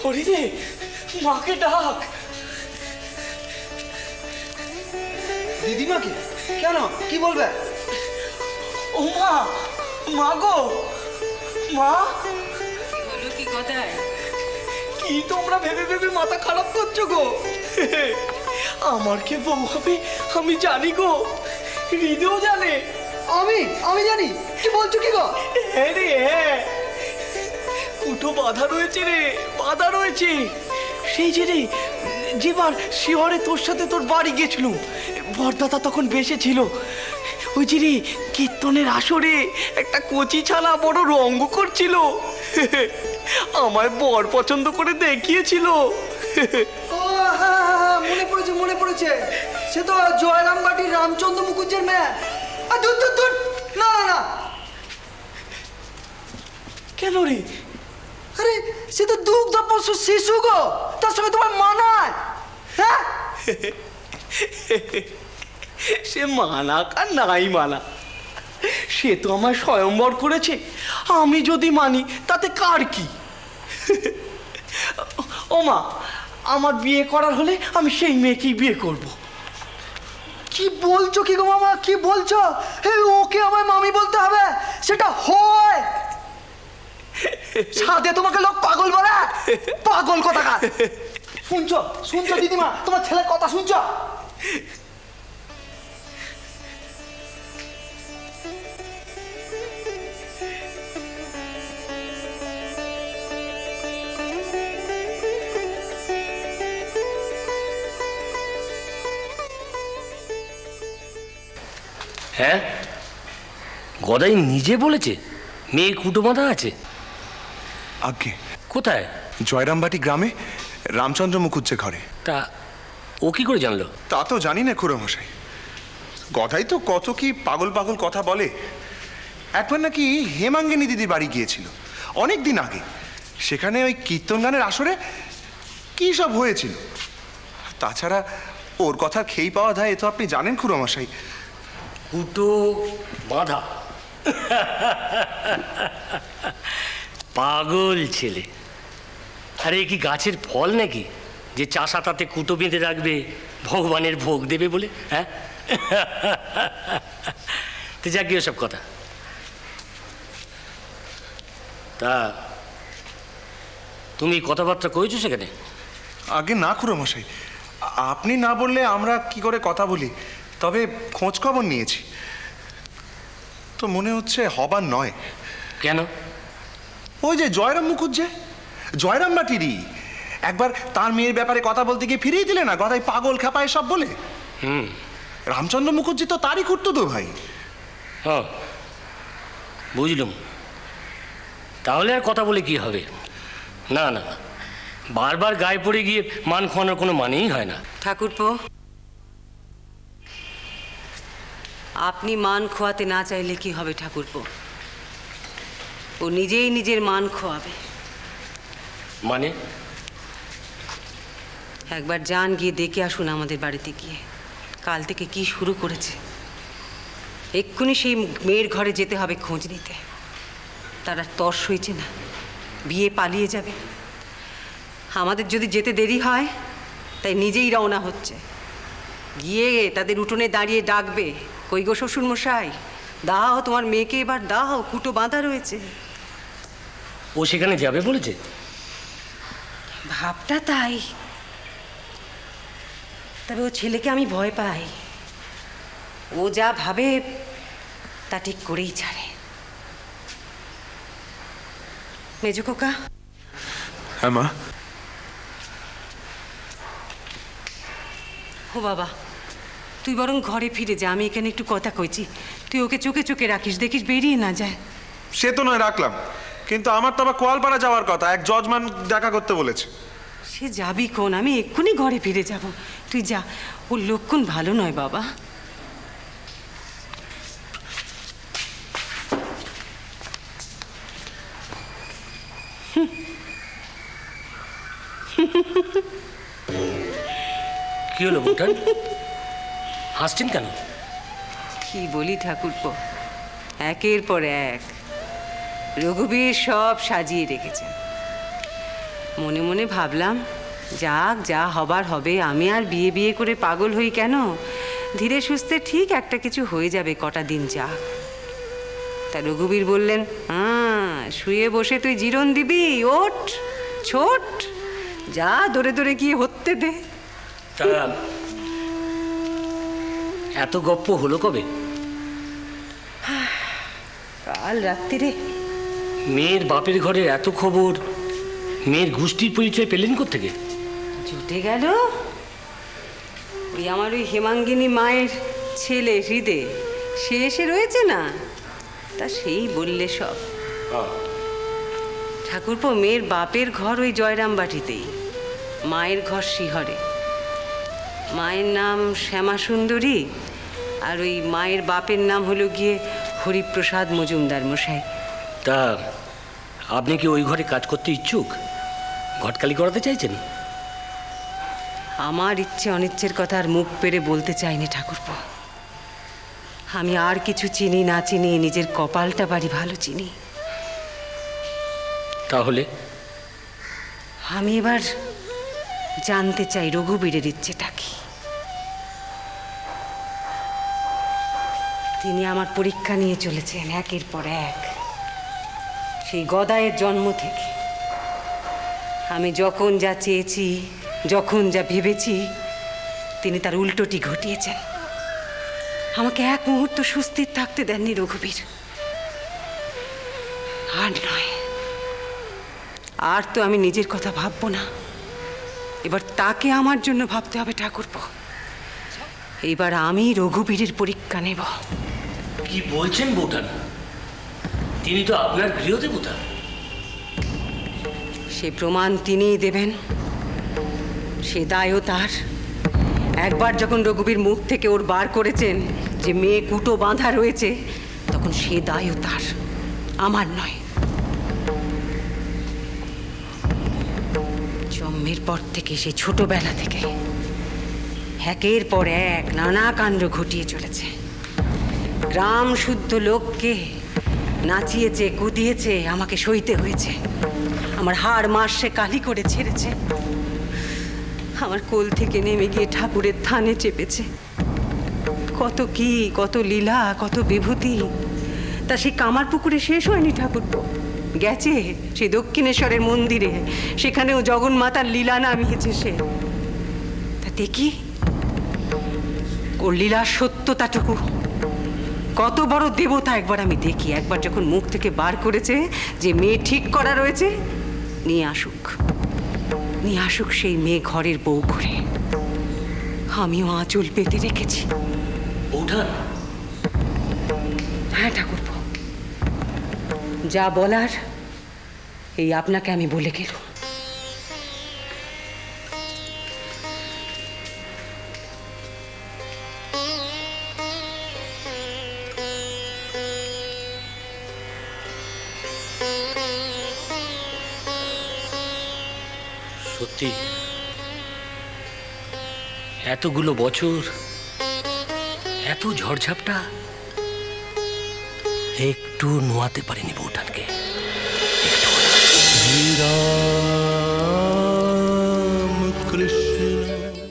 হরিদে, মাকে ডাক। দিদিমাকে? কেন, কি বলবে? ও মা, মা গো, মা। হলো কি কথায়? কি তোমরা ভেবে ভেবে মাথা খারাপ করছো গো? আমার কে বউ হবে আমি জানি গো, হৃদয়ও জানে। আমি জানি? কি বলছো কি গো? হ্যাঁ রে, হ্যাঁ, কুটো বাধা রয়েছে রে, বাধা রয়েছে। সেই যে রে, যেবার শিহরে তোর সাথে তোর বাড়ি গেছিল, বরদাদা তখন বেঁচে ছিল। ওই যে রে, কীর্তনের আসরে একটা কচি ছালা বড় রঙ্গ করছিল, আমায় বর পছন্দ করে দেখিয়েছিল। ও হ্যাঁ, মনে পড়েছে। সে তো জয়রাম বাটির রামচন্দ্র মুখুজ্জের মেয়ে। দূর দূর দূর, না না না। কেন রে? আরে সে তো দুগ্ধপোষ্য শিশু গো, তার সঙ্গে তোমার মানায়? হ্যাঁ, সে মানাক আর নাই মানা, সে তো আমায় স্বয়ম্বর করেছে। আমি যদি মানি তাতে কার কি? ও মা, আমার বিয়ে করার হলে আমি সেই মেয়েকেই বিয়ে করব। কি বলছো কি গো মামা, কি বলছো? ওকে আমায় মামি বলতে হবে? সেটা হয়? সাধে তোমাকে লোক পাগল বলে? পাগল কোথাকার! শুনছো শুনছো দিদিমা, তোমার ছেলের কথা শুনছো? হ্যাঁ, গদাই নিজে বলেছে মেয়ে কুটো বাঁধা আছে। আজ্ঞে। কোথায়? জয়রামবাটি গ্রামে, রামচন্দ্র মুখুজ্জে ঘরে। তা ও কি করে জানলো? তা তো জানি না খুড়োমশাই, গদাই তো কত কি পাগল পাগল কথা বলে। একবার নাকি হেমাঙ্গিনী দিদির বাড়ি গিয়েছিল অনেক দিন আগে, সেখানে ওই কীর্তন গানের আসরে কি সব হয়েছিল। তাছাড়া ওর কথা খেই পাওয়া যায়, এ তো আপনি জানেন খুড়োমশাই। কুটো বাঁধা? পাগল ছেলে। আরে কি গাছের ফল নাকি যে চাষা তাতে কুটো বেঁধে রাখবে ভগবানের ভোগ দেবে বলে? হ্যাঁ, তো যাক গিয়ে সব কথা। তা তুমি কথাবার্তা কয়েছো সেখানে? আগে না খুড়োমশাই, আপনি না বললে আমরা কি করে কথা বলি। তবে খোঁজ খবর নিয়েছি, তো মনে হচ্ছে হবার নয়। কেন? ওই যে জয়রাম মুখুজ্জে, জয়রাম বাটিরই, একবার তার মেয়ের ব্যাপারে কথা বলতে গিয়ে ফিরিয়ে দিলে না গদাই পাগল খেপায় সব বলে। রামচন্দ্র মুখুজ্জে তো তারই খুঁড়তো ভাই। হ্যাঁ, বুঝলুম। তাহলে আর কথা বলে কি হবে? না না, বারবার গায়ে পড়ে গিয়ে মান খোয়ানোর কোনো মানেই হয় না। ঠাকুরপো, আপনি মান খোয়াতে না চাইলে কি হবে ঠাকুরপো? ও নিজেই নিজের মান খোয়াবে। মানে? একবার যান, গিয়ে দেখে আসুন আমাদের বাড়িতে গিয়ে কাল থেকে কি শুরু করেছে। এক্ষুনি সেই মেয়ের ঘরে যেতে হবে খোঁজ নিতে। তার আর তর সইছে না, বিয়ে পালিয়ে যাবে। আমাদের যদি যেতে দেরি হয়, তাই নিজেই রওনা হচ্ছে। গিয়ে তাদের উঠোনে দাঁড়িয়ে ডাকবে, কই গো শ্বশুর মশাই, দাও তোমার মেয়েকে এবার দাও, কুটো বাঁধা রয়েছে। ও সেখানে যাবে বলেছে? ভাবটা তাই, তবে ও ছেলেকে আমি ভয় পাই। ও যা ভাবে তা ঠিক করেই ছাড়ে। মেজো খোকা। হ্যাঁ মা। ও বাবা, তুই বরং ঘরে ফিরে যা, আমি এখানে একটু কথা কইছি। তুই ওকে চোখে চোখে রাখিস, দেখিস বেরিয়ে না যায়। সে তো নয় রাখলাম, কিন্তু আমার তো আবার কোয়ালপাড়া যাওয়ার কথা, এক জজমান দেখা করতে বলেছে। সে যাবি কোন, আমি এক্ষুনি ঘরে ফিরে যাব। তুই যা, ওর লক্ষণ ভালো নয় বাবা। কি হলো বুটান, হাসছেন কেন? কি বলি ঠাকুরপো, একের পর এক রঘুবীর সব সাজিয়ে রেখেছেন। মনে মনে ভাবলাম, যাক, যা হবার হবে, আমি আর বিয়ে বিয়ে করে পাগল হই কেন? ধীরে সুস্থে ঠিক একটা কিছু হয়ে যাবে, কটা দিন যাক। তা রঘুবীর বললেন, শুয়ে বসে তুই জীরণ দিবি? ওঠ, ছোট, যা দৌড়ে দৌড়ে গিয়ে হতে দে। তা এত গপ্প হলো কবে? কাল রাত্রিরে। মেয়ের বাপের ঘরের এত খবর মেয়ের গোষ্ঠীর পরিচয় পেলেন কোত্থেকে? জুটে গেল ওই আমার ওই হেমাঙ্গিনী মায়ের ছেলে হৃদে, সে এসে রয়েছে না, তা সেই বললে সব। ঠাকুরপো, মেয়ের বাপের ঘর ওই জয়রামবাটিতেই, মায়ের ঘর শিহরে। মায়ের নাম শ্যামা সুন্দরী, আর ওই মায়ের বাপের নাম হলো গিয়ে হরিপ্রসাদ মজুমদার মশাই। তা আপনি কি ওই ঘরে কাজ করতে ইচ্ছুক? ঘটকালি করাতে চাইছেন? আমার ইচ্ছে অনিচ্ছের কথা আর মুখ পেরে বলতে চাইনি ঠাকুরপো। আমি আর কিছু চিনি না চিনি, নিজের কপালটা বাড়ি ভালো চিনি। তাহলে আমি এবার জানতে চাই রঘুবীরের ইচ্ছেটা কি। তিনি আমার পরীক্ষা নিয়ে চলেছেন একের পর এক, সেই গদায়ের জন্ম থেকে। আমি যখন যা চেয়েছি, যখন যা ভেবেছি, তিনি তার উল্টোটি ঘটিয়েছেন। আমাকে এক মুহূর্ত সুস্থির থাকতে দেননি রঘুবীর। আর নয়, আর তো আমি নিজের কথা ভাববো না, এবার তাকে আমার জন্য ভাবতে হবে ঠাকুরপো। এইবার আমি রঘুবীরের পরীক্ষা নেব। কি বলছেন বৌঠান? তিনি তো আপনার গৃহদেবতা। সে প্রমাণ তিনিই দেবেন, সে দায়ও তার। একবার যখন রঘুবীর মুখ থেকে ওর বার করেছেন যে মেয়ে কুটো বাঁধা রয়েছে, তখন সে দায়ও তার, আমার নয়। জন্মের পর থেকে, সে ছোটবেলা থেকে একের পর এক নানা কাণ্ড ঘটিয়ে চলেছে। গ্রাম শুদ্ধ লোককে নাচিয়েছে, কুদিয়েছে, আমাকে সইতে হয়েছে। আমার হাড় মাস সে কালি করে ছেড়েছে। আমার কোল থেকে নেমে গিয়ে ঠাকুরের থানে চেপেছে। কত কি, কত লীলা, কত বিভূতি, তা সেই কামার পুকুরে শেষ হয়নি ঠাকুরপো। গেছে সেই দক্ষিণেশ্বরের মন্দিরে, সেখানেও জগন্মাতার লীলা নামিয়েছে সে। তা দেখি ওর লীলার সত্যতাটুকু। কত বড় দেবতা একবার আমি দেখি। একবার যখন মুখ থেকে বার করেছে যে মেয়ে ঠিক করা রয়েছে, নিয়ে আসুক, নিয়ে আসুক সেই মেয়ে ঘরের বউ করে। আমিও আঁচল পেতে রেখেছি। বৌঠান, হ্যাঁ ঠাকুরপো, যা বলার এই আপনাকে আমি বলে গেলুম। সত্যি এতগুলো বছর, এত ঝড়ঝাপটা, একটু নোয়াতে পারিনি বৌঠানকে। শ্রীরাম কৃষ্ণ